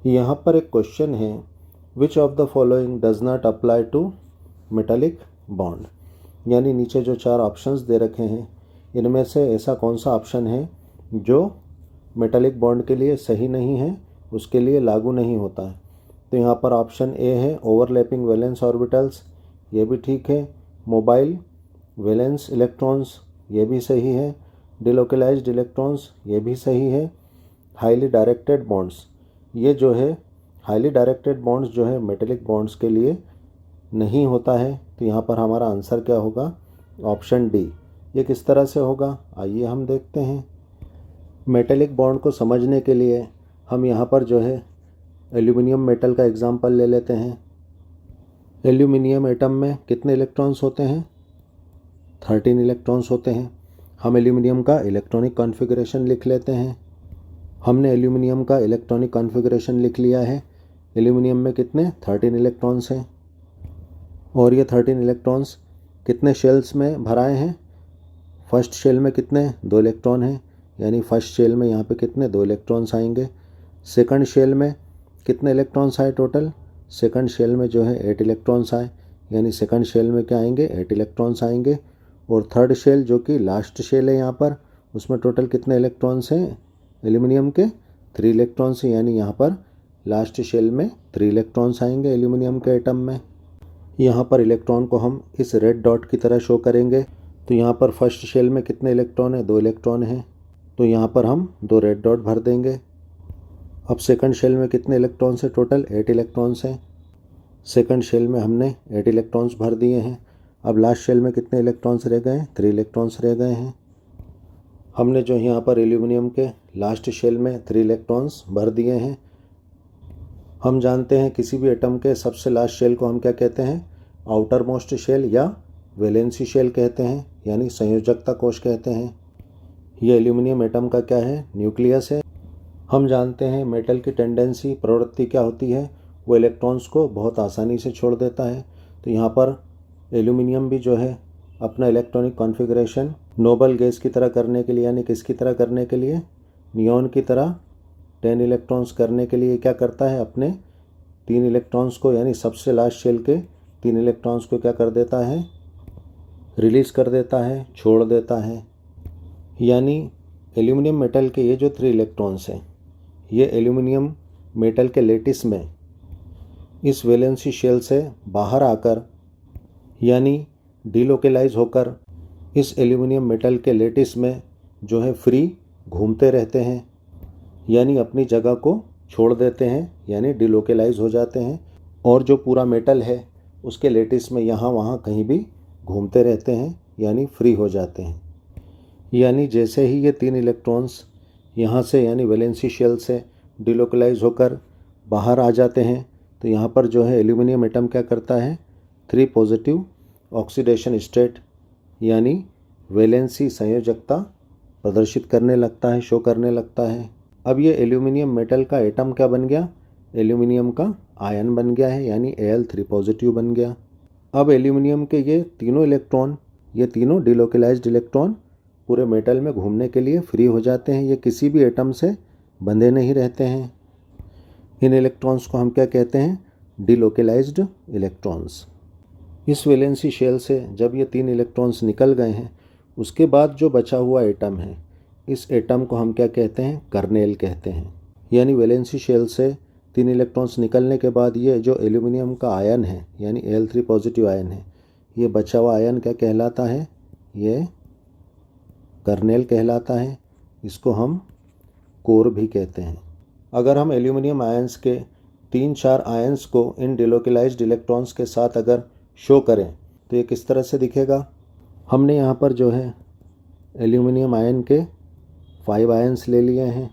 यहाँ पर एक क्वेश्चन है, which of the following does not apply to metallic bond. यानी नीचे जो 4 ऑप्शंस दे रखे हैं इनमें से ऐसा कौन सा ऑप्शन है जो मेटालिक बॉन्ड के लिए सही नहीं है, उसके लिए लागू नहीं होता है। तो यहाँ पर ऑप्शन ए है ओवरलैपिंग वैलेंस ऑर्बिटल्स, ये भी ठीक है। मोबाइल वैलेंस इलेक्ट्रॉन्स, ये भी सही है। डिलोकलाइज्ड इलेक्ट्रॉन्स, ये भी सही है। हाईली डायरेक्टेड बॉन्ड्स, ये जो है हाईली डायरेक्टेड बॉन्ड्स जो है मेटालिक बॉन्ड्स के लिए नहीं होता है। तो यहाँ पर हमारा आंसर क्या होगा, ऑप्शन डी। ये किस तरह से होगा, आइए हम देखते हैं। मेटालिक बॉन्ड को समझने के लिए हम यहाँ पर जो है एल्यूमिनियम मेटल का एग्जांपल ले लेते हैं। एल्यूमिनियम एटम में कितने इलेक्ट्रॉन्स होते हैं, 13 इलेक्ट्रॉन्स होते हैं। हम एल्यूमिनियम का इलेक्ट्रॉनिक कॉन्फ़िगरेशन लिख लेते हैं। हमने एल्यूमिनियम का इलेक्ट्रॉनिक कॉन्फ़िगरेशन लिख लिया है। एल्यूमिनियम में कितने 13 इलेक्ट्रॉन्स हैं और ये 13 इलेक्ट्रॉन्स कितने शेल्स में भराए हैं। फर्स्ट शेल में कितने 2 इलेक्ट्रॉन हैं, यानी फर्स्ट शेल में यहाँ पे कितने 2 इलेक्ट्रॉन्स आएंगे। सेकंड शेल में कितने इलेक्ट्रॉन्स आए टोटल, सेकंड शेल में जो है 8 इलेक्ट्रॉन्स आए, यानी सेकंड शेल में क्या आएंगे 8 इलेक्ट्रॉन्स आएंगे। और थर्ड शेल जो कि लास्ट शेल है यहाँ पर, उसमें टोटल कितने इलेक्ट्रॉन्स हैं एल्यूमिनियम के 3 इलेक्ट्रॉन्स हैं, यानी यहाँ पर लास्ट शेल में 3 इलेक्ट्रॉन्स आएंगे एल्यूमिनियम के एटम में। यहाँ पर इलेक्ट्रॉन को हम इस रेड डॉट की तरह शो करेंगे। तो यहाँ पर फर्स्ट शेल में कितने इलेक्ट्रॉन है, 2 इलेक्ट्रॉन हैं, तो यहाँ पर हम 2 रेड डॉट भर देंगे। अब सेकंड शेल में कितने इलेक्ट्रॉन्स हैं, टोटल 8 इलेक्ट्रॉन्स हैं। सेकंड शेल में हमने 8 इलेक्ट्रॉन्स भर दिए हैं। अब लास्ट शेल में कितने इलेक्ट्रॉन्स रह गए हैं, 3 इलेक्ट्रॉन्स रह गए हैं। हमने जो यहाँ पर एल्यूमिनियम के लास्ट शेल में 3 इलेक्ट्रॉन्स भर दिए हैं। हम जानते हैं किसी भी एटम के सबसे लास्ट शेल को हम क्या कहते हैं, आउटर मोस्ट शेल या वैलेंसी शेल कहते हैं, यानी संयोजकता कोश कहते हैं। ये एल्यूमिनियम एटम का क्या है, न्यूक्लियस है। हम जानते हैं मेटल की टेंडेंसी प्रवृत्ति क्या होती है, वो इलेक्ट्रॉन्स को बहुत आसानी से छोड़ देता है। तो यहाँ पर एल्यूमिनियम भी जो है अपना इलेक्ट्रॉनिक कॉन्फ़िगरेशन नोबल गैस की तरह करने के लिए, यानी किसकी तरह करने के लिए, नियॉन की तरह 10 इलेक्ट्रॉन्स करने के लिए क्या करता है, अपने 3 इलेक्ट्रॉन्स को, यानी सबसे लास्ट शेल के 3 इलेक्ट्रॉन्स को क्या कर देता है, रिलीज़ कर देता है, छोड़ देता है। यानी एल्यूमिनियम मेटल के ये जो 3 इलेक्ट्रॉन्स हैं, ये एल्यूमिनियम मेटल के लेटिस में इस वैलेंसी शेल से बाहर आकर, यानी डिलोकलाइज होकर इस एल्यूमिनियम मेटल के लेटिस में जो है फ्री घूमते रहते हैं, यानी अपनी जगह को छोड़ देते हैं, यानी डिलोकलाइज हो जाते हैं। और जो पूरा मेटल है उसके लेटिस में यहाँ वहाँ कहीं भी घूमते रहते हैं, यानी फ्री हो जाते हैं। यानी जैसे ही ये 3 इलेक्ट्रॉन्स यहाँ से, यानी वैलेंसी शेल से डिलोकलाइज होकर बाहर आ जाते हैं, तो यहाँ पर जो है एल्यूमिनियम एटम क्या करता है, 3 पॉजिटिव ऑक्सीडेशन स्टेट, यानी वैलेंसी संयोजकता प्रदर्शित करने लगता है, शो करने लगता है। अब ये एल्यूमिनियम मेटल का एटम क्या बन गया, एल्यूमिनियम का आयन बन गया है, यानी Al3 पॉजिटिव बन गया। अब एल्यूमिनियम के ये तीनों इलेक्ट्रॉन, ये तीनों डिलोकलाइज्ड इलेक्ट्रॉन पूरे मेटल में घूमने के लिए फ्री हो जाते हैं। ये किसी भी एटम से बंधे नहीं रहते हैं। इन इलेक्ट्रॉन्स को हम क्या कहते हैं, डिलोकलाइज्ड इलेक्ट्रॉन्स। इस वैलेंसी शेल से जब ये 3 इलेक्ट्रॉन्स निकल गए हैं, उसके बाद जो बचा हुआ एटम है, इस एटम को हम क्या कहते हैं, कर्नेल कहते हैं। यानी वैलेंसी शेल से 3 इलेक्ट्रॉन्स निकलने के बाद ये जो एल्यूमिनियम का आयन है, यानी Al3 पॉजिटिव आयन है, ये बचा हुआ आयन क्या कहलाता है, ये कर्नेल कहलाता है। इसको हम कोर भी कहते हैं। अगर हम एल्यूमिनियम आयंस के 3-4 आयंस को इन डिलोकलाइज्ड इलेक्ट्रॉन्स के साथ अगर शो करें तो ये किस तरह से दिखेगा। हमने यहाँ पर जो है एल्यूमिनियम आयन के 5 आयंस ले लिए हैं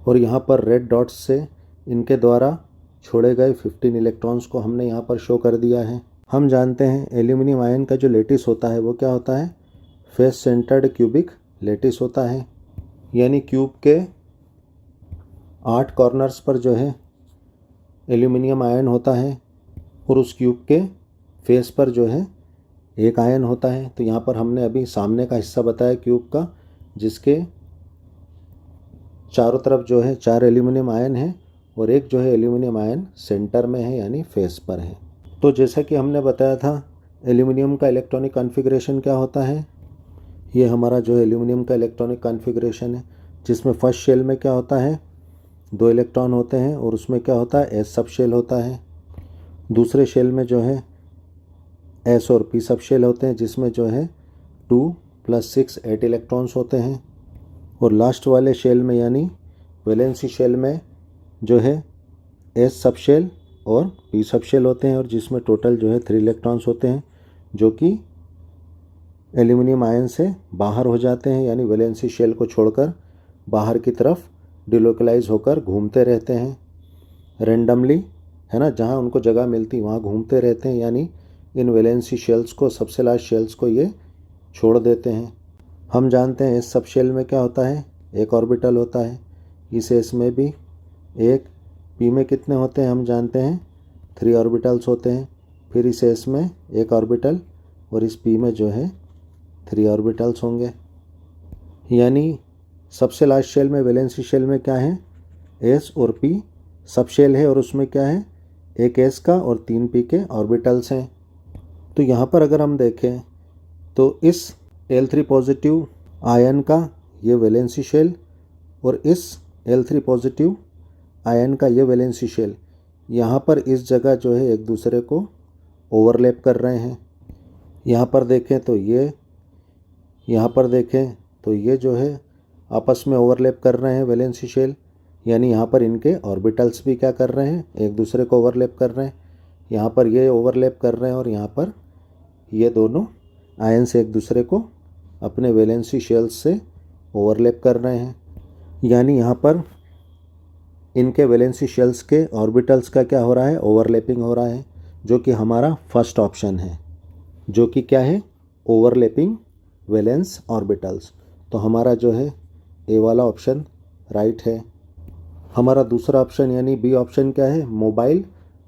और यहाँ पर रेड डॉट्स से इनके द्वारा छोड़े गए 15 इलेक्ट्रॉन्स को हमने यहाँ पर शो कर दिया है। हम जानते हैं एल्यूमिनियम आयन का जो लेटिस होता है वो क्या होता है, फेस सेंटर्ड क्यूबिक लेटिस होता है। यानी क्यूब के 8 कॉर्नर्स पर जो है एल्यूमिनियम आयन होता है और उस क्यूब के फेस पर जो है एक आयन होता है। तो यहाँ पर हमने अभी सामने का हिस्सा बताया क्यूब का, जिसके चारों तरफ जो है 4 एल्यूमिनियम आयन हैं और एक जो है एल्यूमिनियम आयन सेंटर में है यानी फेस पर है। तो जैसा कि हमने बताया था एल्यूमिनियम का इलेक्ट्रॉनिक कॉन्फ़िगरेशन क्या होता है, ये हमारा जो एल्यूमिनियम का इलेक्ट्रॉनिक कॉन्फ़िगरेशन है, जिसमें फर्स्ट शेल में क्या होता है 2 इलेक्ट्रॉन होते हैं और उसमें क्या होता है एस सब शेल होता है। दूसरे शेल में जो है एस और पी सब शेल होते हैं, जिसमें जो है 2 + 6 8 इलेक्ट्रॉन्स होते हैं। और लास्ट वाले शेल में यानी वैलेंसी शेल में जो है एस सब शेल और पी सब शेल होते हैं, और जिसमें टोटल जो है 3 इलेक्ट्रॉन्स होते हैं जो कि एल्यूमिनियम आयन से बाहर हो जाते हैं, यानी वैलेंसी शेल को छोड़कर बाहर की तरफ डिलोकलाइज होकर घूमते रहते हैं रेंडमली, है ना, जहाँ उनको जगह मिलती वहाँ घूमते रहते हैं, यानी इन वैलेंसी शेल्स को, सबसे लास्ट शेल्स को ये छोड़ देते हैं। हम जानते हैं इस सब शेल में क्या होता है एक ऑर्बिटल होता है, इस एस में भी एक, पी में कितने होते हैं हम जानते हैं 3 ऑर्बिटल्स होते हैं, फिर इस एस में एक ऑर्बिटल और इस पी में जो है 3 ऑर्बिटल्स होंगे। यानी सबसे लास्ट शेल में वैलेंसी शेल में क्या है एस और पी सब शेल है, और उसमें क्या है एक एस का और 3 पी के ऑर्बिटल्स हैं। तो यहाँ पर अगर हम देखें तो इस L3 पॉजिटिव आयन का ये वैलेंसी शेल और इस L3 पॉजिटिव आयन का ये वैलेंसी शेल यहाँ पर इस जगह जो है एक दूसरे को ओवरलैप कर रहे हैं। यहाँ पर देखें तो ये, यहाँ पर देखें तो ये जो है आपस में ओवरलैप कर रहे हैं वैलेंसी शेल, यानी यहाँ पर इनके ऑर्बिटल्स भी क्या कर रहे हैं एक दूसरे को ओवरलैप कर रहे हैं। यहाँ पर ये ओवरलैप कर रहे हैं और यहाँ पर ये दोनों आयन से एक दूसरे को अपने वैलेंसी शेल्स से ओवरलैप कर रहे हैं, यानी यहाँ पर इनके वैलेंसी शेल्स के ऑर्बिटल्स का क्या हो रहा है ओवरलैपिंग हो रहा है, जो कि हमारा फर्स्ट ऑप्शन है, जो कि क्या है ओवरलैपिंग वैलेंस ऑर्बिटल्स। तो हमारा जो है ए वाला ऑप्शन राइट है। हमारा दूसरा ऑप्शन यानी बी ऑप्शन क्या है मोबाइल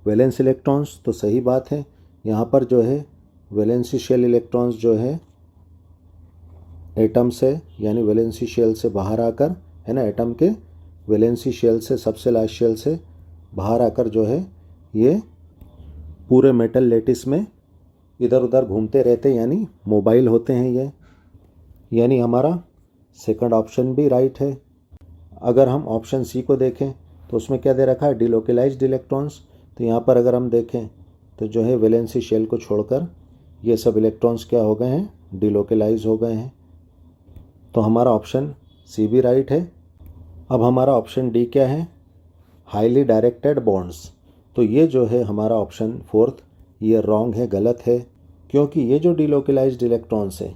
वैलेंस इलेक्ट्रॉन्स, तो सही बात है। यहाँ पर जो है वैलेंसी शेल इलेक्ट्रॉन्स जो है एटम से यानी वैलेंसी शेल से बाहर आकर, है ना, एटम के वैलेंसी शेल से सबसे लास्ट शेल से बाहर आकर जो है ये पूरे मेटल लेटिस में इधर उधर घूमते रहते, यानी मोबाइल होते हैं ये, यानी हमारा सेकंड ऑप्शन भी राइट है। अगर हम ऑप्शन सी को देखें तो उसमें क्या दे रखा है डिलोकलाइज्ड इलेक्ट्रॉन्स, तो यहाँ पर अगर हम देखें तो जो है वैलेंसी शेल को छोड़कर ये सब इलेक्ट्रॉन्स क्या हो गए हैं डिलोकलाइज हो गए हैं। तो हमारा ऑप्शन सी भी राइट है। अब हमारा ऑप्शन डी क्या है हाईली डायरेक्टेड बॉन्ड्स, तो ये जो है हमारा ऑप्शन फोर्थ ये रॉन्ग है, गलत है, क्योंकि ये जो डिलोकलाइज्ड इलेक्ट्रॉन्स है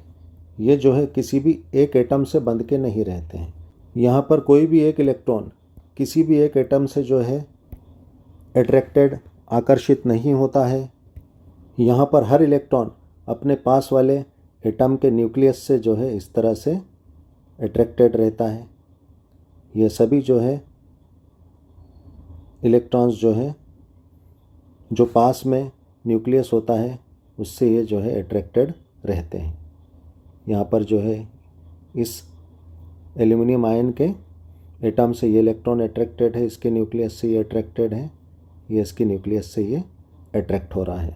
ये जो है किसी भी एक एटम से बंध के नहीं रहते हैं। यहाँ पर कोई भी एक इलेक्ट्रॉन किसी भी एक एटम से जो है अट्रैक्टेड आकर्षित नहीं होता है। यहाँ पर हर इलेक्ट्रॉन अपने पास वाले एटम के न्यूक्लियस से जो है इस तरह से अट्रैक्टेड रहता है। ये सभी जो है इलेक्ट्रॉन्स जो है जो पास में न्यूक्लियस होता है उससे ये जो है अट्रैक्टेड रहते हैं। यहाँ पर जो है इस एल्यूमिनियम आयन के एटम से ये इलेक्ट्रॉन अट्रैक्टेड है, इसके न्यूक्लियस से ये अट्रैक्टेड है, ये इसके न्यूक्लियस से ये अट्रैक्ट हो रहा है।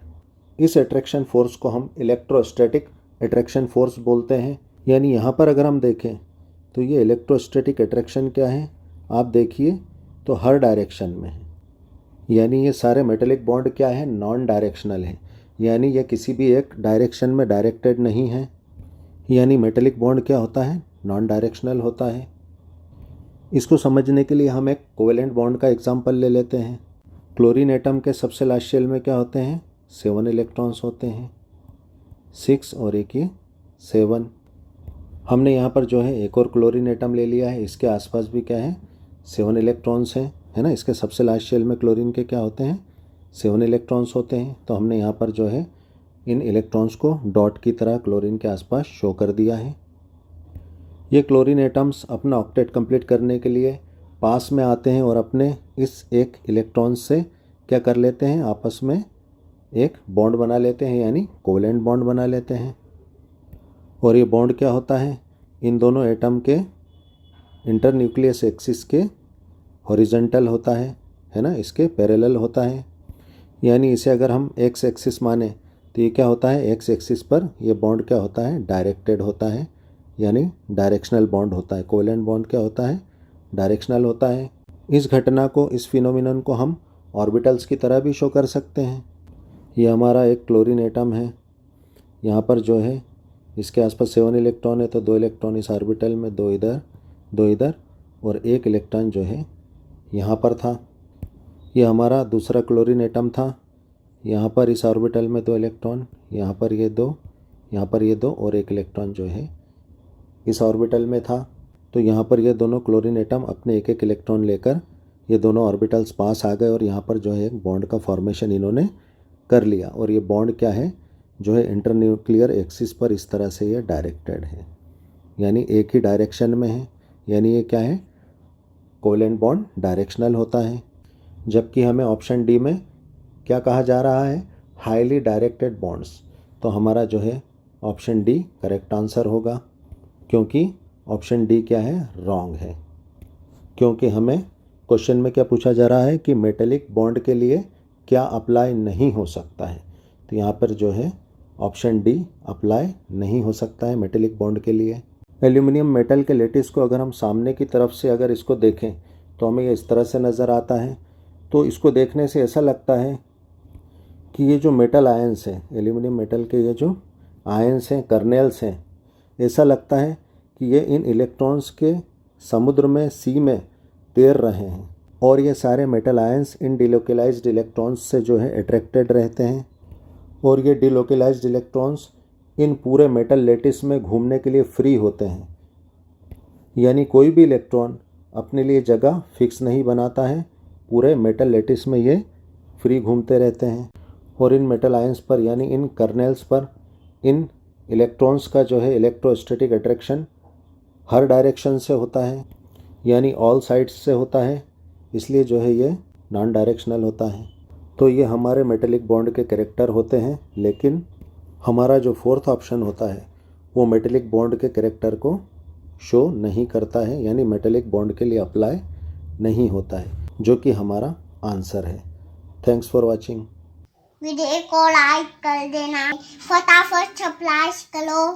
इस अट्रैक्शन फोर्स को हम इलेक्ट्रोस्टैटिक अट्रैक्शन फोर्स बोलते हैं। यानी यहाँ पर अगर हम देखें तो ये इलेक्ट्रोस्टैटिक अट्रैक्शन क्या है आप देखिए तो हर डायरेक्शन में है, यानी ये सारे मेटेलिक बॉन्ड क्या है नॉन डायरेक्शनल है, यानी ये किसी भी एक डायरेक्शन में डायरेक्टेड नहीं है। यानी मेटेलिक बॉन्ड क्या होता है नॉन डायरेक्शनल होता है। इसको समझने के लिए हम एक कोवेलेंट बॉन्ड का एग्जांपल ले लेते हैं। क्लोरीन एटम के सबसे लास्ट शेल में क्या होते हैं 7 इलेक्ट्रॉन्स होते हैं, 6 और एक ये 7। हमने यहाँ पर जो है एक और क्लोरीन एटम ले लिया है, इसके आसपास भी क्या है 7 इलेक्ट्रॉन्स हैं, है ना। इसके सबसे लास्ट शेल में क्लोरीन के क्या होते हैं 7 इलेक्ट्रॉन्स होते हैं। तो हमने यहाँ पर जो है इन इलेक्ट्रॉन्स को डॉट की तरह क्लोरीन के आसपास शो कर दिया है। ये क्लोरीन एटम्स अपना ऑक्टेट कंप्लीट करने के लिए पास में आते हैं और अपने इस एक इलेक्ट्रॉन से क्या कर लेते हैं आपस में एक बॉन्ड बना लेते हैं, यानी कोवेलेंट बॉन्ड बना लेते हैं। और ये बॉन्ड क्या होता है इन दोनों एटम के इंटरन्यूक्लियस एक्सिस के हॉरिजॉन्टल होता है है ना, इसके पैरेलल होता है। यानी इसे अगर हम एक्स एक्सिस माने तो ये क्या होता है, एक्स एक्सिस पर ये बॉन्ड क्या होता है, डायरेक्टेड होता है, यानी डायरेक्शनल बॉन्ड होता है। कोवेलेंट बॉन्ड क्या होता है, डायरेक्शनल होता है। इस घटना को, इस फिनोमिनन को हम ऑर्बिटल्स की तरह भी शो कर सकते हैं। ये हमारा एक क्लोरीन एटम है, यहाँ पर जो है इसके आसपास 7 इलेक्ट्रॉन है, तो 2 इलेक्ट्रॉन इस ऑर्बिटल में, 2 इधर 2 इधर, और 1 इलेक्ट्रॉन जो है यहाँ पर था। ये हमारा दूसरा क्लोरीन एटम था, यहाँ पर इस ऑर्बिटल में 2 इलेक्ट्रॉन, यहाँ पर ये 2, यहाँ पर ये 2, और 1 इलेक्ट्रॉन जो है इस ऑर्बिटल में था। तो यहाँ पर ये दोनों क्लोरीन एटम अपने एक एक इलेक्ट्रॉन लेकर ये दोनों ऑर्बिटल्स पास आ गए, और यहाँ पर जो है एक बॉन्ड का फॉर्मेशन इन्होंने कर लिया। और ये बॉन्ड क्या है, जो है इंटरन्यूक्लियर एक्सिस पर इस तरह से ये डायरेक्टेड है, यानी एक ही डायरेक्शन में है। यानी ये क्या है, कोवेलेंट बॉन्ड डायरेक्शनल होता है। जबकि हमें ऑप्शन डी में क्या कहा जा रहा है, हाईली डायरेक्टेड बॉन्ड्स। तो हमारा जो है ऑप्शन डी करेक्ट आंसर होगा, क्योंकि ऑप्शन डी क्या है, रॉन्ग है। क्योंकि हमें क्वेश्चन में क्या पूछा जा रहा है कि मेटेलिक बॉन्ड के लिए क्या अप्लाई नहीं हो सकता है। तो यहाँ पर जो है ऑप्शन डी अप्लाई नहीं हो सकता है मेटेलिक बॉन्ड के लिए। एल्यूमिनियम मेटल के लेटिस को अगर हम सामने की तरफ से अगर इसको देखें तो हमें ये इस तरह से नज़र आता है। तो इसको देखने से ऐसा लगता है कि ये जो मेटल आयंस हैं, एल्यूमिनियम मेटल के ये जो आयंस हैं, कर्नेल्स हैं, ऐसा लगता है कि ये इन इलेक्ट्रॉन्स के समुद्र में, सी में तैर रहे हैं, और ये सारे metal ions in delocalised electrons से जो है अट्रैक्टेड रहते हैं, और ये डिलोकलाइज्ड इलेक्ट्रॉन्स इन पूरे मेटल लेटिस में घूमने के लिए फ्री होते हैं। यानी कोई भी इलेक्ट्रॉन अपने लिए जगह फिक्स नहीं बनाता है, पूरे मेटल लेटिस में ये फ्री घूमते रहते हैं। और इन मेटल आयंस पर, यानी इन कर्नेल्स पर, इन इलेक्ट्रॉन्स का जो है इलेक्ट्रोस्टैटिक अट्रैक्शन हर डायरेक्शन से होता है, यानी ऑल साइड्स से होता है, इसलिए जो है ये नॉन डायरेक्शनल होता है। तो ये हमारे मेटेलिक बॉन्ड के कैरेक्टर होते हैं, लेकिन हमारा जो फोर्थ ऑप्शन होता है वो मेटेलिक बॉन्ड के कैरेक्टर को शो नहीं करता है, यानी मेटेलिक बॉन्ड के लिए अप्लाई नहीं होता है, जो कि हमारा आंसर है। Thanks for watching. वीडियो को लाइक कर देना, फटाफट सब्सक्राइब करो।